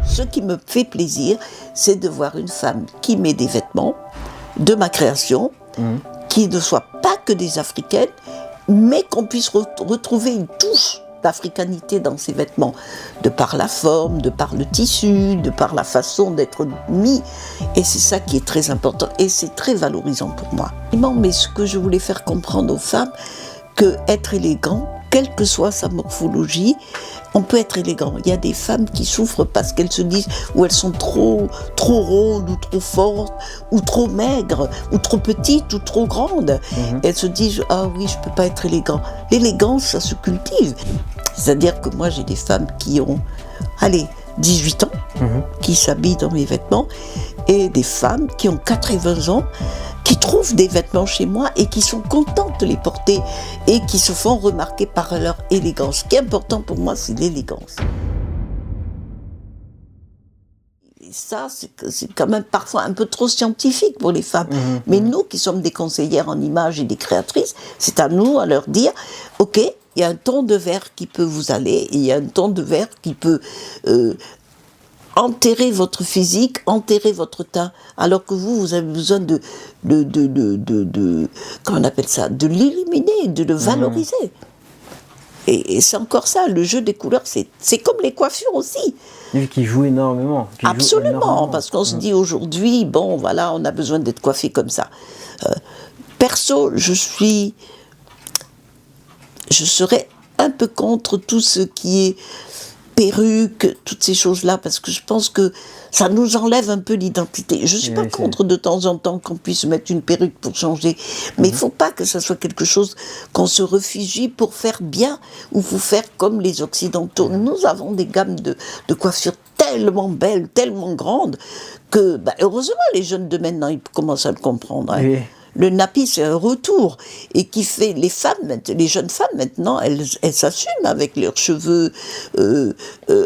Ce qui me fait plaisir, c'est de voir une femme qui met des vêtements de ma création, qui ne soient pas que des africaines, mais qu'on puisse retrouver une touche d'africanité dans ces vêtements, de par la forme, de par le tissu, de par la façon d'être mis. Et c'est ça qui est très important et c'est très valorisant pour moi. Mais ce que je voulais faire comprendre aux femmes, que être élégant, quelle que soit sa morphologie, on peut être élégant. Il y a des femmes qui souffrent parce qu'elles se disent ou elles sont trop rondes ou trop fortes ou trop maigres ou trop petites ou trop grandes. Et elles se disent ah oui, je peux pas être élégant. L'élégance, ça se cultive. C'est-à-dire que moi j'ai des femmes qui ont 18 ans, qui s'habillent dans mes vêtements, et des femmes qui ont 80 ans, qui trouvent des vêtements chez moi et qui sont contentes de les porter et qui se font remarquer par leur élégance. Ce qui est important pour moi, c'est l'élégance. Et ça, c'est quand même parfois un peu trop scientifique pour les femmes. Mais nous, qui sommes des conseillères en images et des créatrices, c'est à nous à leur dire, ok, il y a un ton de vert qui peut vous aller, et il y a un ton de vert qui peut enterrer votre physique, enterrer votre teint, alors que vous avez besoin de comment on appelle ça, de l'illuminer, de le valoriser. Et c'est encore ça, le jeu des couleurs, c'est comme les coiffures aussi. Lui qui joue énormément. Absolument, parce qu'on se dit aujourd'hui, bon voilà, on a besoin d'être coiffé comme ça. Perso, je serais un peu contre tout ce qui est perruque, toutes ces choses-là, parce que je pense que ça nous enlève un peu l'identité. Je ne suis pas contre de temps en temps qu'on puisse mettre une perruque pour changer, mais il ne faut pas que ça soit quelque chose qu'on se réfugie pour faire bien ou pour faire comme les Occidentaux. Nous avons des gammes de coiffures tellement belles, tellement grandes, que heureusement les jeunes de maintenant, ils commencent à le comprendre. Hein. Le nappy, c'est un retour, et qui fait les jeunes femmes maintenant, elles s'assument avec leurs cheveux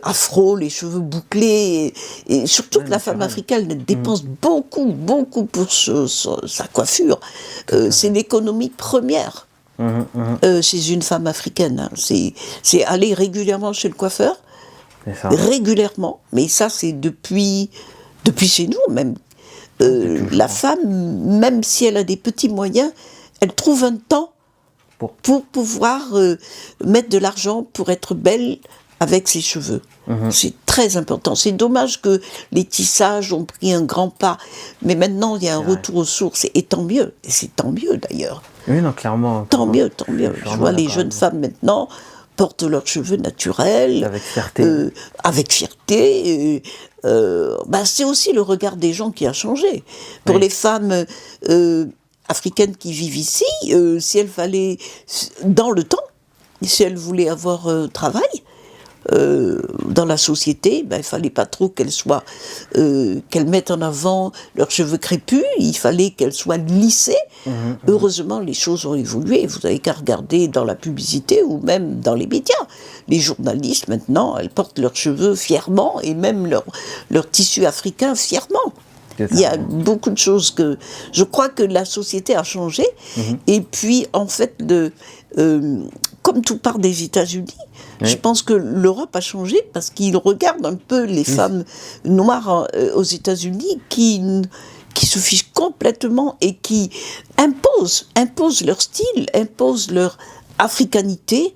afro, les cheveux bouclés, et surtout que la femme africaine dépense beaucoup pour sa coiffure. C'est l'économie première chez une femme africaine. Hein. C'est aller régulièrement chez le coiffeur, régulièrement, mais ça c'est depuis chez nous même. La femme, même si elle a des petits moyens, elle trouve un temps pour pouvoir mettre de l'argent pour être belle avec ses cheveux. C'est très important. C'est dommage que les tissages ont pris un grand pas, mais maintenant il y a un retour aux sources, et tant mieux. Et c'est tant mieux d'ailleurs. Oui, non, clairement. Tant mieux. Je vois les jeunes femmes maintenant portent leurs cheveux naturels. Avec fierté. Avec fierté. C'est aussi le regard des gens qui a changé. Pour les femmes africaines qui vivent ici, si elles fallait, dans le temps, si elles voulaient avoir travail dans la société, il fallait pas trop qu'elles mettent en avant leurs cheveux crépus, il fallait qu'elles soient lissées. Heureusement, les choses ont évolué. Vous n'avez qu'à regarder dans la publicité ou même dans les médias. Les journalistes, maintenant, elles portent leurs cheveux fièrement et même leur tissu africain fièrement. Il y a beaucoup de choses que... Je crois que la société a changé. Et puis, en fait, comme tout part des États-Unis, je pense que l'Europe a changé parce qu'ils regardent un peu les femmes noires aux États-Unis qui se fichent complètement et qui imposent leur style, imposent leur africanité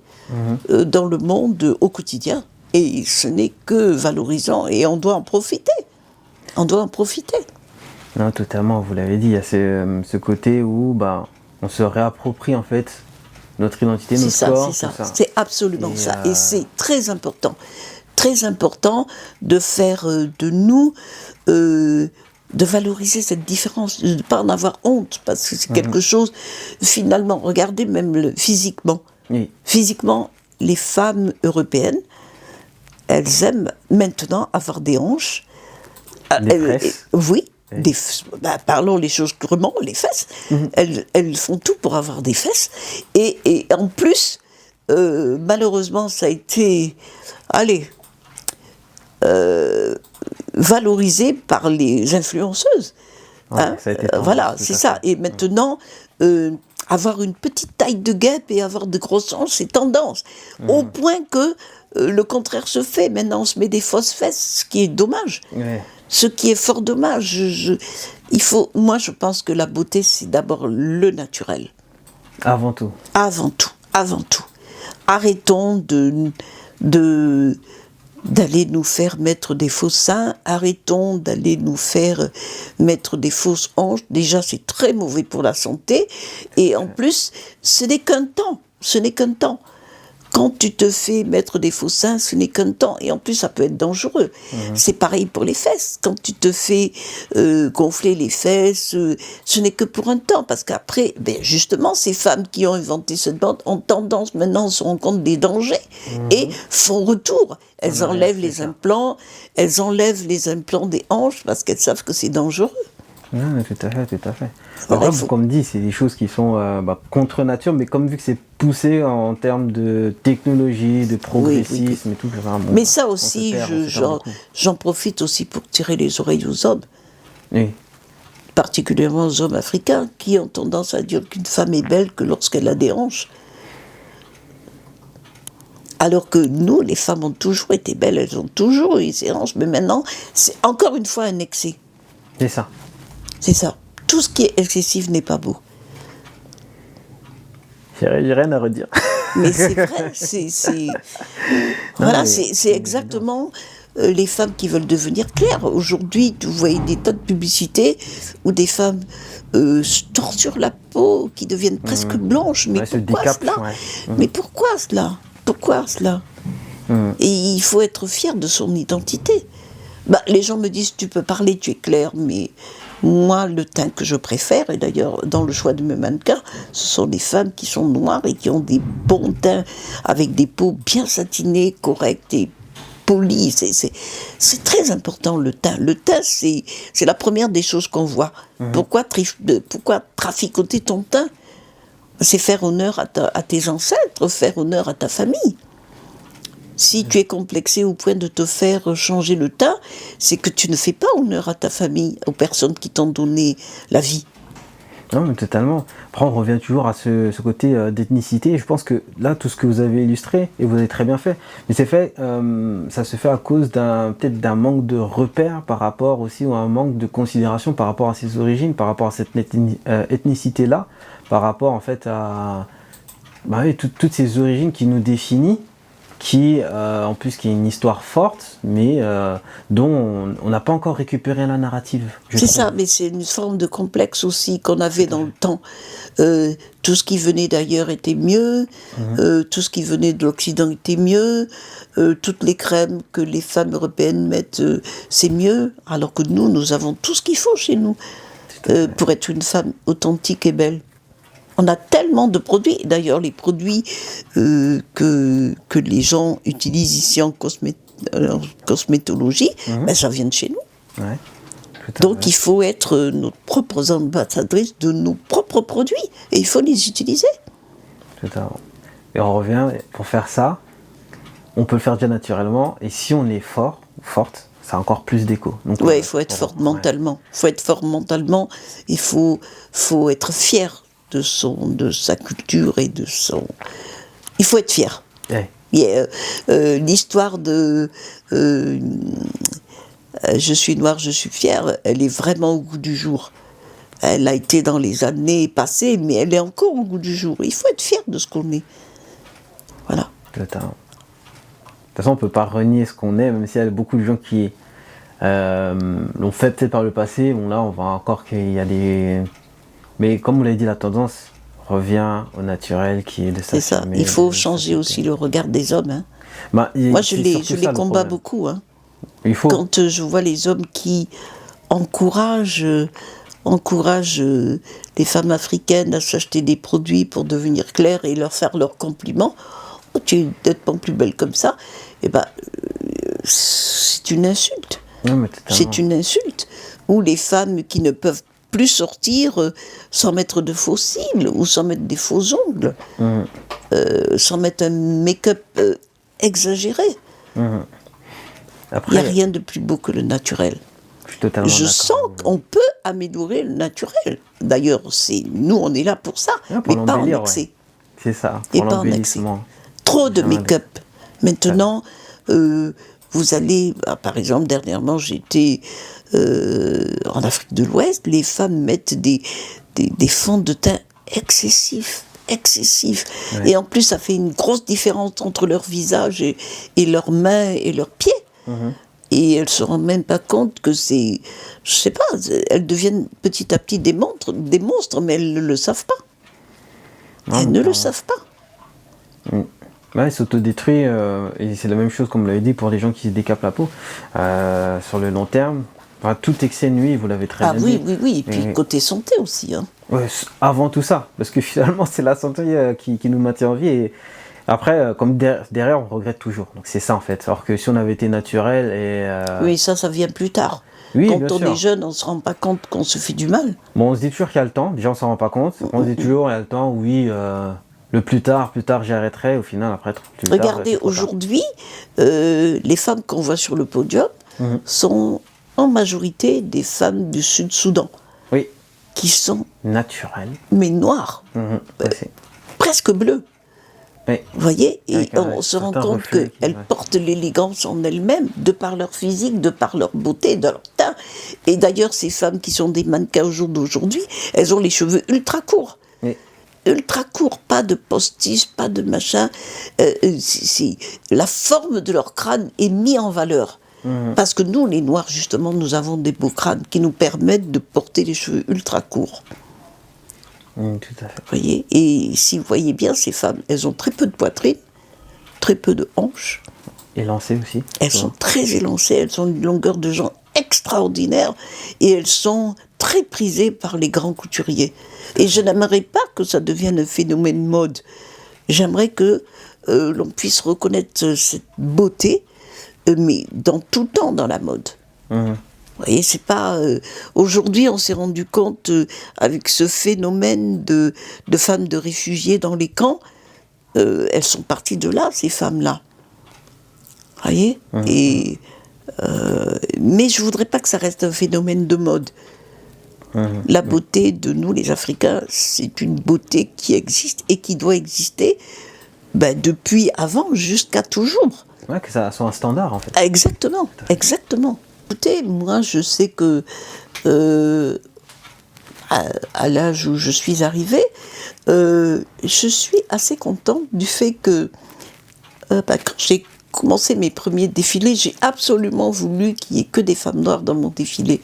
dans le monde au quotidien. Et ce n'est que valorisant et on doit en profiter. Non, totalement, vous l'avez dit, il y a ce côté où on se réapproprie en fait notre identité, notre corps. C'est ça, c'est absolument ça. Et c'est très important de faire de nous, de valoriser cette différence, de ne pas en avoir honte, parce que c'est quelque chose, finalement, regardez même physiquement. Physiquement, les femmes européennes, elles aiment maintenant avoir des hanches. Des fesses. Oui. Parlons les choses crûment, les fesses. Elles font tout pour avoir des fesses. Et en plus, malheureusement, ça a été valorisé par les influenceuses. Ça a été voilà, c'est ça. Et maintenant, avoir une petite taille de guêpe et avoir de grosses hanches, c'est tendance. Au point que le contraire se fait. Maintenant, on se met des fausses fesses, ce qui est dommage. Ouais. Ce qui est fort dommage. Moi, je pense que la beauté, c'est d'abord le naturel. Avant tout. Avant tout. Arrêtons d'aller nous faire mettre des faux seins, arrêtons d'aller nous faire mettre des fausses hanches. Déjà, c'est très mauvais pour la santé. Et en plus, ce n'est qu'un temps. Quand tu te fais mettre des faux seins, ce n'est qu'un temps. Et en plus, ça peut être dangereux. C'est pareil pour les fesses. Quand tu te fais gonfler les fesses, ce n'est que pour un temps. Parce qu'après, justement, ces femmes qui ont inventé cette bande ont tendance, maintenant, se rendent compte des dangers et font retour. Elles enlèvent les implants, des hanches parce qu'elles savent que c'est dangereux. Non, tout à fait. Après, comme dit, c'est des choses qui sont contre nature, mais comme vu que c'est poussé en termes de technologie, de progressisme et tout. Mais ça aussi, j'en profite aussi pour tirer les oreilles aux hommes. Oui. Particulièrement aux hommes africains, qui ont tendance à dire qu'une femme est belle que lorsqu'elle a des hanches. Alors que nous, les femmes ont toujours été belles, elles ont toujours eu ces hanches, mais maintenant, c'est encore une fois un excès. C'est ça. Tout ce qui est excessif n'est pas beau. J'ai rien à redire. Mais c'est vrai, c'est exactement les femmes qui veulent devenir claires. Aujourd'hui, vous voyez des tas de publicités où des femmes se torturent la peau, qui deviennent presque blanches. Mais pourquoi cela ? Mais pourquoi cela ? Et il faut être fier de son identité. Les gens me disent, tu peux parler, tu es clair, mais moi, le teint que je préfère, et d'ailleurs, dans le choix de mes mannequins, ce sont des femmes qui sont noires et qui ont des bons teints, avec des peaux bien satinées, correctes et polies. C'est très important, le teint. Le teint, c'est la première des choses qu'on voit. Pourquoi traficoter ton teint ? C'est faire honneur à tes ancêtres, faire honneur à ta famille. Si tu es complexé au point de te faire changer le teint, c'est que tu ne fais pas honneur à ta famille, aux personnes qui t'ont donné la vie. Non, mais totalement. Après, on revient toujours à ce côté d'ethnicité. Et je pense que là, tout ce que vous avez illustré, et vous avez très bien fait, mais ça se fait à cause peut-être d'un manque de repères par rapport aussi, ou un manque de considération par rapport à ses origines, par rapport à cette ethnicité-là, par rapport en fait à toutes ces origines qui nous définissent, qui en plus qui est une histoire forte, mais dont on n'a pas encore récupéré la narrative. C'est ça, mais c'est une forme de complexe aussi qu'on avait dans le temps. Tout ce qui venait d'ailleurs était mieux, tout ce qui venait de l'Occident était mieux, toutes les crèmes que les femmes européennes mettent, c'est mieux, alors que nous avons tout ce qu'il faut chez nous pour être une femme authentique et belle. On a tellement de produits. D'ailleurs, les produits que les gens utilisent ici en cosmétologie, ça vient de chez nous. Ouais, donc, il faut être nos propres ambassadrices de nos propres produits. Et il faut les utiliser. Totalement. Et on revient, pour faire ça, on peut le faire déjà naturellement. Et si on est fort ou forte, ça a encore plus d'écho. Oui, il faut être fort mentalement. Il faut être fort mentalement. Il faut être fier de sa culture et de son... Il faut être fier. Ouais. L'histoire de je suis noire, je suis fière, elle est vraiment au goût du jour. Elle a été dans les années passées, mais elle est encore au goût du jour. Il faut être fier de ce qu'on est. Voilà. Totalement. De toute façon, on ne peut pas renier ce qu'on est, même s'il y a beaucoup de gens qui l'ont fait peut-être par le passé. Bon, là, on voit encore qu'il y a des... Mais comme vous l'avez dit, la tendance revient au naturel qui est de s'affirmer. C'est ça. Il faut changer aussi le regard des hommes. Hein. Moi, je les combats beaucoup. Hein. Quand je vois les hommes qui encouragent les femmes africaines à s'acheter des produits pour devenir claires et leur faire leurs compliments, oh, tu es nettement plus belle comme ça, c'est une insulte. Non, c'est une insulte. Ou les femmes qui ne peuvent plus sortir sans mettre de faux cils ou sans mettre des faux ongles, sans mettre un make-up exagéré. Après, il n'y a rien de plus beau que le naturel. suis totalement Je d'accord. sens qu'on peut améliorer le naturel. D'ailleurs, nous, on est là pour ça, Ouais, pour mais pas en l'embellir, excès. ouais. C'est ça, Et pour pas en excès. l'embellissement. Trop de Jamais. make-up. Maintenant, vous allez, par exemple, dernièrement, j'étais en Afrique de l'Ouest, les femmes mettent des fonds de teint excessifs. Ouais. Et en plus, ça fait une grosse différence entre leur visage et leurs mains et leurs pieds. Et elles ne se rendent même pas compte que c'est, je sais pas, elles deviennent petit à petit des monstres, mais elles ne le savent pas. Non, Elles mais ne le clairement. savent pas. Ouais, il s'autodétruit, et c'est la même chose, comme vous l'avez dit, pour les gens qui se décapent la peau. Sur le long terme, enfin, tout excès nuit, vous l'avez très Ah bien oui, dit. oui, et puis Et- côté santé aussi. Hein. Ouais, avant tout ça, parce que finalement, c'est la santé qui nous maintient en vie. Et après, comme derrière, on regrette toujours. Donc c'est ça, en fait. Alors que si on avait été naturel Oui, ça vient plus tard. Oui, Quand bien on sûr. est jeune, on ne se rend pas compte qu'on se fait du mal. Bon, on se dit toujours qu'il y a le temps. Déjà, on s'en rend pas compte. On se dit toujours, il y a le temps, oui, le plus tard, j'y arrêterai. Au final, après, plus tard, Regardez, c'est trop tard. aujourd'hui, les femmes qu'on voit sur le podium sont en majorité des femmes du Sud-Soudan, Oui, qui sont, naturel. mais noires, Ouais, c'est- presque bleues. ouais. Vous voyez, et Avec on se rend certains compte reflets qui- qu'elles ouais. portent l'élégance en elles-mêmes, de par leur physique, de par leur beauté, de leur teint. Et d'ailleurs, ces femmes qui sont des mannequins au jour d'aujourd'hui, elles ont les cheveux ultra courts. Oui. Ultra courts, pas de postiche, pas de machin. La forme de leur crâne est mise en valeur. Parce que nous, les Noirs, justement, nous avons des beaux crânes qui nous permettent de porter les cheveux ultra courts. Tout à fait. Vous voyez ? Et si vous voyez bien, ces femmes, elles ont très peu de poitrine, très peu de hanches. Et lancé aussi. Elles sont très élancées, elles ont une longueur de jambe extraordinaire et elles sont très prisées par les grands couturiers. Et je n'aimerais pas que ça devienne un phénomène mode. J'aimerais que l'on puisse reconnaître cette beauté, mais dans tout le temps dans la mode. Vous voyez, c'est pas. Aujourd'hui, on s'est rendu compte, avec ce phénomène de femmes de réfugiés dans les camps, elles sont parties de là, ces femmes-là. Vous voyez ? Et, mais je voudrais pas que ça reste un phénomène de mode. La beauté de nous, les Africains, c'est une beauté qui existe et qui doit exister depuis avant jusqu'à toujours. Ouais, que ça soit un standard, en fait. Exactement, exactement. Écoutez, moi, je sais que à l'âge où je suis arrivée, je suis assez contente du fait que quand j'ai commencé mes premiers défilés, j'ai absolument voulu qu'il n'y ait que des femmes noires dans mon défilé.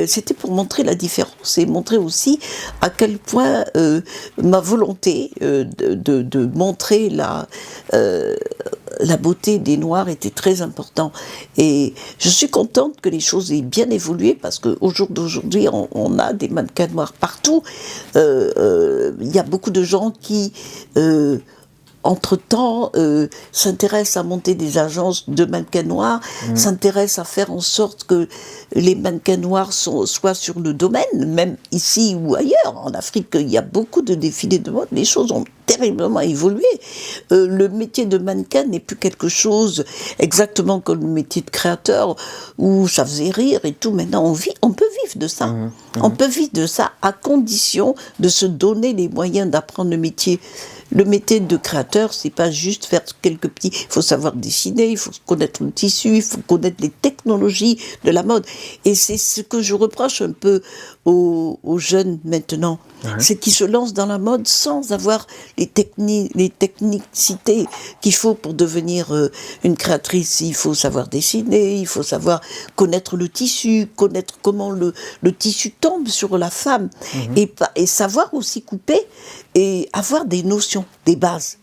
C'était pour montrer la différence et montrer aussi à quel point ma volonté de montrer la beauté des Noirs était très important. Et je suis contente que les choses aient bien évolué parce qu'au jour d'aujourd'hui, on a des mannequins noirs partout. Il y a beaucoup de gens qui entre-temps, s'intéressent à monter des agences de mannequins noirs, s'intéressent à faire en sorte que les mannequins noirs soient sur le domaine, même ici ou ailleurs. En Afrique, il y a beaucoup de défilés de mode. Les choses ont terriblement évolué. Le métier de mannequin n'est plus quelque chose exactement comme le métier de créateur, où ça faisait rire et tout. Maintenant, on peut vivre de ça. On peut vivre de ça à condition de se donner les moyens d'apprendre le métier. Le métier de créateur, c'est pas juste faire quelques petits. Il faut savoir dessiner, il faut connaître le tissu, il faut connaître les technologies de la mode. Et c'est ce que je reproche un peu aux jeunes maintenant. C'est qu'ils se lancent dans la mode sans avoir les technicités qu'il faut pour devenir une créatrice. Il faut savoir dessiner, il faut savoir connaître le tissu, connaître comment le tissu tombe sur la femme, et savoir aussi couper et avoir des notions, des bases.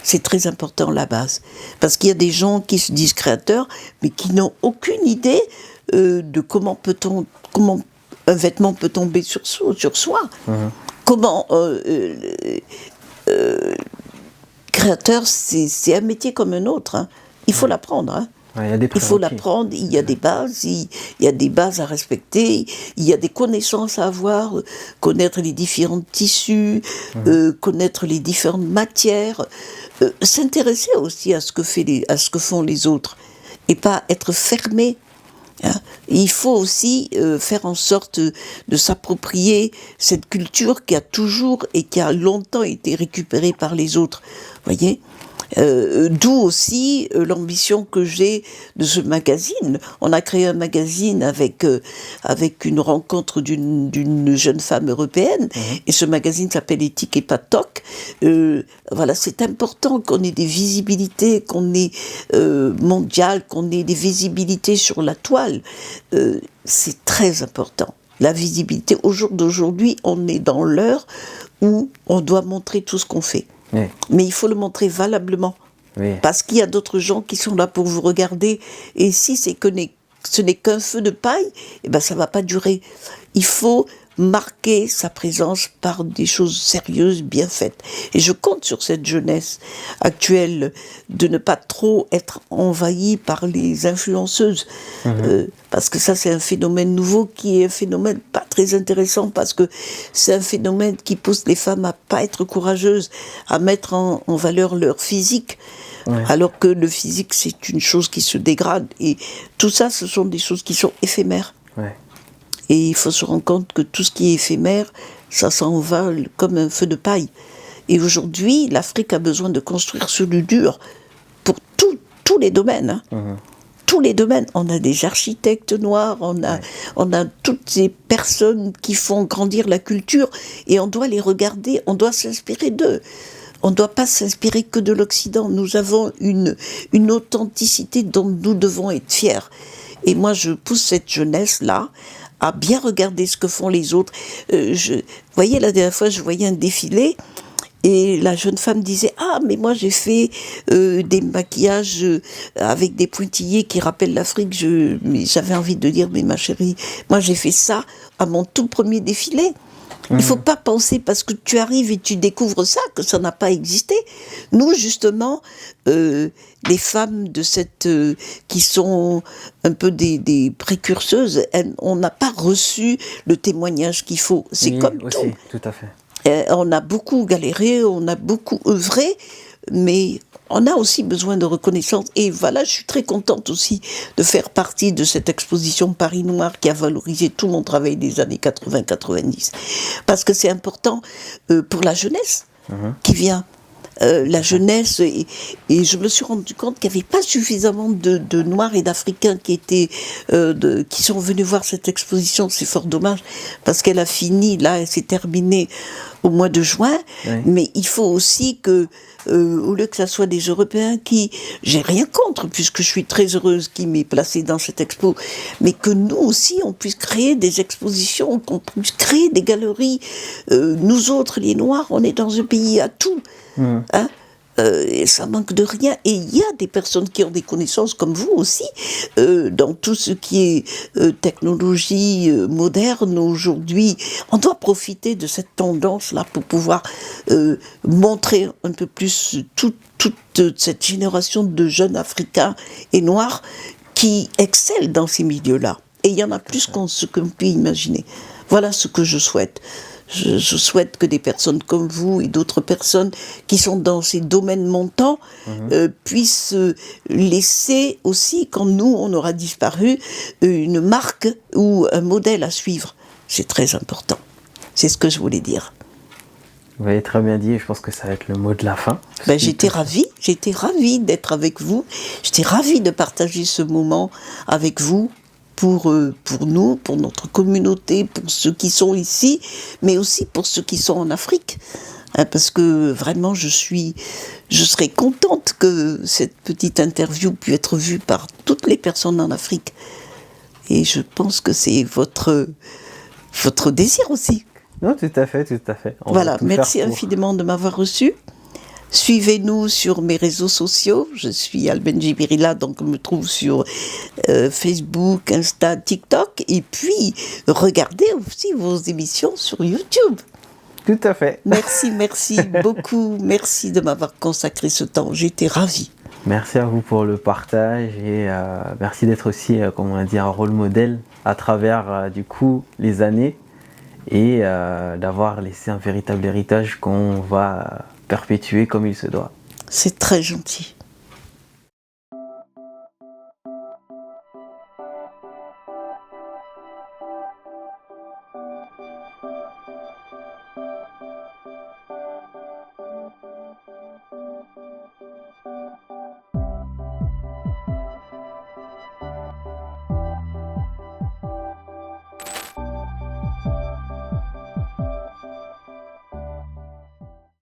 C'est très important, la base. Parce qu'il y a des gens qui se disent créateurs, mais qui n'ont aucune idée de comment un vêtement peut tomber sur soi. Comment créateur, c'est un métier comme un autre. Hein. Il faut l'apprendre. Hein. Ouais, il faut prérequis. l'apprendre, il y a des bases, il y a des bases à respecter, il y a des connaissances à avoir, connaître les différents tissus, connaître les différentes matières, s'intéresser aussi à ce que font les autres, et pas être fermé Hein. Il faut aussi faire en sorte de s'approprier cette culture qui a toujours et qui a longtemps été récupérée par les autres. Voyez, d'où aussi l'ambition que j'ai de ce magazine. On a créé un magazine avec une rencontre d'une jeune femme européenne, et ce magazine s'appelle Éthique et pas toc. Voilà, c'est important qu'on ait des visibilités, qu'on ait mondiales, qu'on ait des visibilités sur la toile. C'est très important. La visibilité, au jour d'aujourd'hui, on est dans l'heure où on doit montrer tout ce qu'on fait. Oui. Mais il faut le montrer valablement. Oui. Parce qu'il y a d'autres gens qui sont là pour vous regarder. Et si ce n'est qu'un feu de paille, eh ben ça ne va pas durer. Il faut marquer sa présence par des choses sérieuses, bien faites. Et je compte sur cette jeunesse actuelle de ne pas trop être envahie par les influenceuses. Parce que ça, c'est un phénomène nouveau qui est un phénomène pas très intéressant, parce que c'est un phénomène qui pousse les femmes à pas être courageuses, à mettre en valeur leur physique. Ouais. Alors que le physique, c'est une chose qui se dégrade. Et tout ça, ce sont des choses qui sont éphémères. Ouais. Et il faut se rendre compte que tout ce qui est éphémère, ça s'envole comme un feu de paille. Et aujourd'hui, l'Afrique a besoin de construire sur du dur pour tous les domaines. Hein. Tous les domaines. On a des architectes noirs, on a toutes ces personnes qui font grandir la culture, et on doit les regarder, on doit s'inspirer d'eux. On ne doit pas s'inspirer que de l'Occident. Nous avons une authenticité dont nous devons être fiers. Et moi, je pousse cette jeunesse-là à bien regarder ce que font les autres. Vous voyez, la dernière fois, je voyais un défilé, et la jeune femme disait « Ah, mais moi j'ai fait des maquillages avec des pointillés qui rappellent l'Afrique. » Mais j'avais envie de dire « Mais ma chérie, moi j'ai fait ça à mon tout premier défilé. » Il ne faut pas penser parce que tu arrives et tu découvres ça que ça n'a pas existé. Nous, justement, les femmes de qui sont un peu des précurseuses, on n'a pas reçu le témoignage qu'il faut. C'est comme aussi, tout à fait. On a beaucoup galéré, on a beaucoup œuvré, mais on a aussi besoin de reconnaissance. Et voilà, je suis très contente aussi de faire partie de cette exposition Paris Noir qui a valorisé tout mon travail des années 80-90. Parce que c'est important pour la jeunesse qui vient. La jeunesse, et je me suis rendu compte qu'il n'y avait pas suffisamment de Noirs et d'Africains qui sont venus voir cette exposition. C'est fort dommage, parce qu'elle a fini, là, elle s'est terminée au mois de juin, mais il faut aussi que, au lieu que ça soit des Européens j'ai rien contre, puisque je suis très heureuse qui m'ait placée dans cette expo, mais que nous aussi, on puisse créer des expositions, qu'on puisse créer des galeries. Nous autres, les Noirs, on est dans un pays à tout. Hein? Et ça manque de rien, et il y a des personnes qui ont des connaissances comme vous aussi dans tout ce qui est technologie moderne aujourd'hui. On doit profiter de cette tendance-là pour pouvoir montrer un peu plus toute cette génération de jeunes Africains et Noirs qui excellent dans ces milieux-là. Et il y en a plus qu'on peut imaginer. Voilà ce que je souhaite. Je souhaite que des personnes comme vous et d'autres personnes qui sont dans ces domaines montants puissent laisser aussi, quand nous, on aura disparu, une marque ou un modèle à suivre. C'est très important. C'est ce que je voulais dire. Vous avez très bien dit, et je pense que ça va être le mot de la fin. J'étais ravie d'être avec vous. J'étais ravie de partager ce moment avec vous. Pour nous, pour notre communauté, pour ceux qui sont ici, mais aussi pour ceux qui sont en Afrique. Hein, parce que vraiment, je serais contente que cette petite interview puisse être vue par toutes les personnes en Afrique. Et je pense que c'est votre désir aussi. Non, tout à fait. Voilà, merci infiniment de m'avoir reçu. Suivez-nous sur mes réseaux sociaux. Je suis Albenji Birila, donc on me trouve sur Facebook, Insta, TikTok. Et puis, regardez aussi vos émissions sur YouTube. Tout à fait. Merci beaucoup. Merci de m'avoir consacré ce temps. J'étais ravie. Merci à vous pour le partage et merci d'être aussi, comment on a dit, un rôle modèle à travers du coup les années et d'avoir laissé un véritable héritage qu'on va perpétuer comme il se doit. C'est très gentil.